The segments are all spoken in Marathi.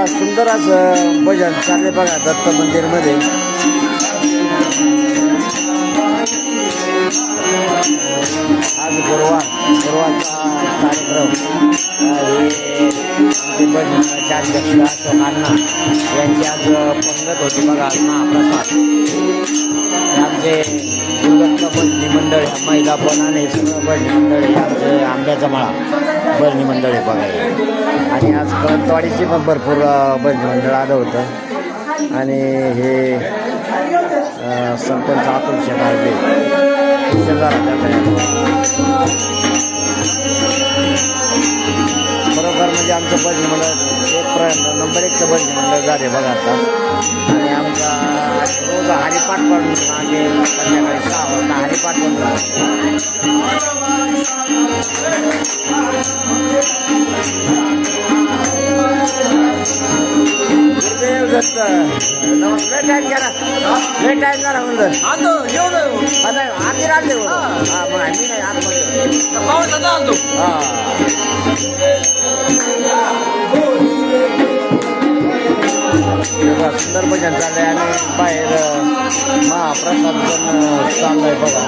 सुंदर असं भजन चालले बघा दत्त मंदिरमध्ये. आज गुरुवारचा कार्यक्रम आमचे भजनाचे अध्यक्ष अशोक अण्णा यांची आज पंगत होती बघा. आज महाप्रसाद आमचे दुर्गत्त भजनी मंडळ महिला पण आणि सगळं भजनी मंडळ हे आमचे आंब्याचा माळा भजनी मंडळ आहे बघा. आणि आज कळंतवाडीची पण भरपूर भजनी मंडळ आलं होतं. आणि हे सरपंच अतुल शेलारले बरोबर म्हणजे आमचं भजनी मंडळ नंबर 1चं भजनी मंडळ झाले बघा आता. आणि आमचा रोज हरिपाठ पण मागे संध्याकाळी 6 वाजता हरिपाठ पण गुरुदेव दत्त. नमस्कार. टाईम करा लय टाईम करा म्हणलं आधी राहते. हां मग मी नाही आतमध्ये सुंदर भजन चाललंय आणि बाहेर महाप्रसाद पण चाललाय बघा.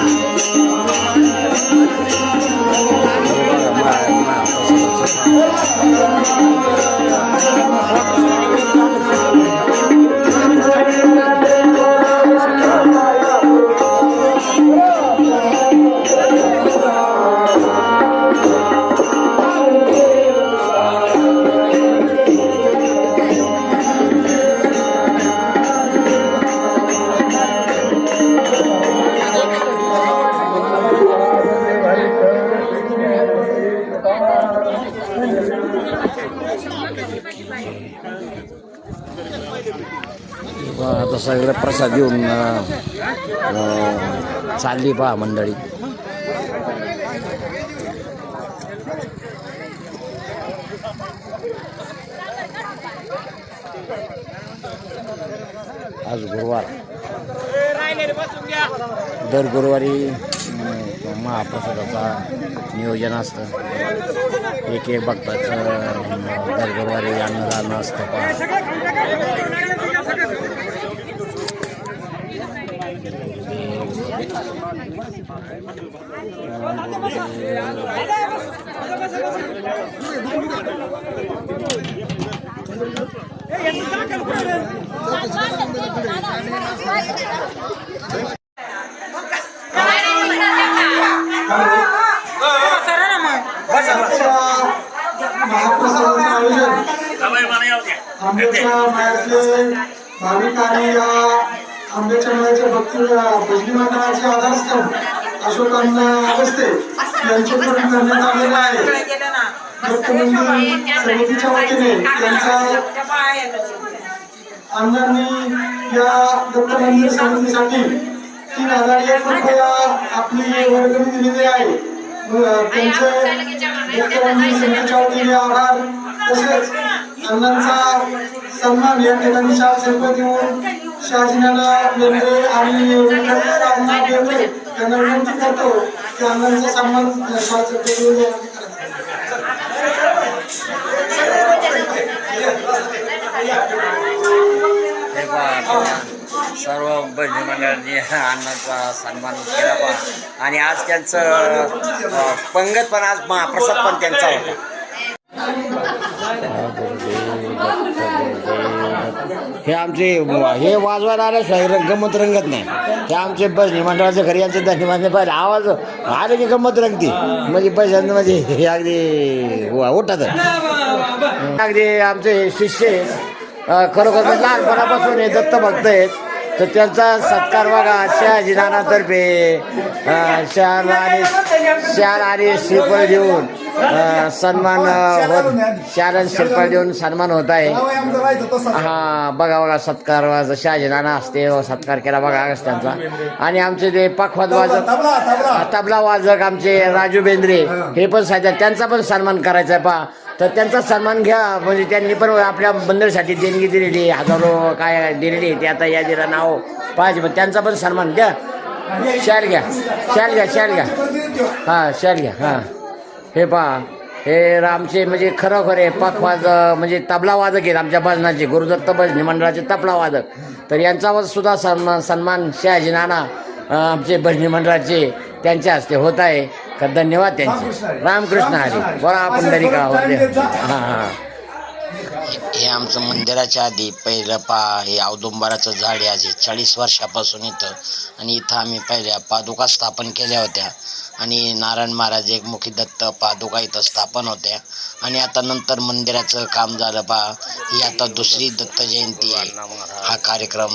आता सगळं प्रसाद घेऊन चालली पहा मंडळी. आज गुरुवार. दर गुरुवारी महाप्रसादाचा नियोजन असतं. एक भक्ताचं दर गुरुवारी अन्नदान असतं पहा. आंब्याच्या मायाचे भाविक आणि या आंब्याच्या मायाच्या भक्ती भजनी मंडळाचे आधारस्तंभ अशोक अण्णा अवस्थे यांच्याकडून करण्यात आलेला आहे. दत्त मंदिर समितीच्या वतीने त्यांचा अण्णांनी या दत्त मंदिर समितीसाठी 3001 रुपया आपली वर्गणी दिलेली आहे. त्यांचे दत्त मंदिर समितीच्या वतीने आभार. तसेच अण्णांचा सन्मान या ठिकाणी शासनपद देऊन शहाजीनाना बेंद्रे आणि अण्णा बेंद्रे यांना विनंती करतो की अण्णांचा सन्मान शासनपद देऊन सर्व भजनी मंडळांनी अण्णांचा सन्मान केला पहा. आणि आज त्यांचं पंगत पण आज महाप्रसाद पण त्यांचा होता. हे आमचे हे वाजवायला आल्याशिवाय गंमत रंगत नाही. हे आमचे भजनी मंडळाचे घरी यांचे धन्यवाद नाही पाहिजे. आवाज आले की गंमत रंगती म्हणजे भजन म्हणजे हे अगदी उठत. अगदी आमचे शिष्य खरोखर लहानपणापासून हे दत्त भक्त आहेत. तर त्यांचा सत्कार बघा शहाजीनानातर्फे शाल आणि श्रीफळ देऊन सन्मान शाल आणि श्रीफळ देऊन सन्मान होत आहे. हा बघा सत्कार शहाजीनाना असते सत्कार केला बघा त्यांचा. आणि आमचे ते पखवाज वाजक तबला वाजक आमचे राजू बेंद्रे हे पण साध्या त्यांचा पण सन्मान करायचा आहे पहा. तर त्यांचा सन्मान घ्या म्हणजे त्यांनी पण आपल्या मंदिरासाठी देणगी दिलेली हजारो काय दिलेली ते आता यादीला नाव पाहिजे पण त्यांचा पण सन्मान घ्या. शाल घ्या शाल घ्या हां शाल घ्या हां. हे पहा हे आमचे म्हणजे खरोखर पखवाज म्हणजे तबला वादक आहेत आमच्या भजनाचे गुरुदत्त भजनी मंडळाचे तबला वादक. तर यांचा सुद्धा सन्मान शहाजी नाना आमचे भजनी मंडळाचे त्यांच्या हस्ते होत आहे. तर धन्यवाद त्यांचे. रामकृष्ण हरी बरा पंढरीका होते. हां हां. हे आमचं मंदिराच्या आधी पहिलं हे औदुंबराचं झाड आहे. आज 40 वर्षापासून इथं, आणि इथं आम्ही पहिल्या पादुका स्थापन केल्या होत्या. आणि नारायण महाराज एकमुखी दत्त पादुका इथं स्थापन होत्या. आणि आता नंतर मंदिराचं काम झालं ही आता दुसरी दत्त जयंती आहे. हा कार्यक्रम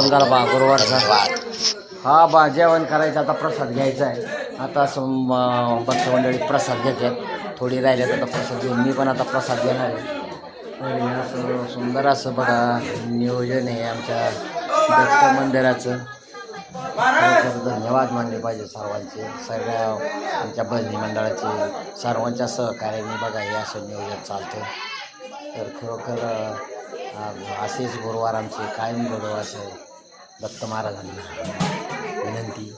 झाला बा गुरुवारचा. हा बा जेवण करायचं आता प्रसाद घ्यायचा आहे. आता भक्त मंडळी प्रसाद घेतात. थोडी राहिल्यात आता प्रसाद घेऊन मी पण आता प्रसाद घेणार आहे. असं सुंदर असं बघा नियोजन आहे आमच्या दत्त मंदिराचं. धन्यवाद मानले पाहिजे सर्वांचे, सगळ्या आमच्या भजनी मंडळाचे सर्वांच्या सहकार्याने बघा हे असं नियोजन चालतं. तर खरोखर असेच गुरुवार आमचे कायम घडो असं दत्त महाराजांना विनंती.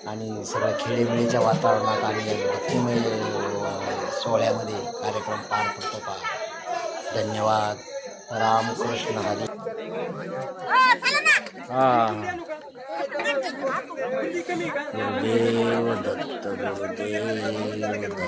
आणि सगळ्या खेडेमेळीच्या वातावरणात आणि भक्तिमय सोहळ्यामध्ये कार्यक्रम पार पडतो पहा. धन्यवाद. रामकृष्ण हरी. गुरुदेव दत्त गुरुदेव दत्त.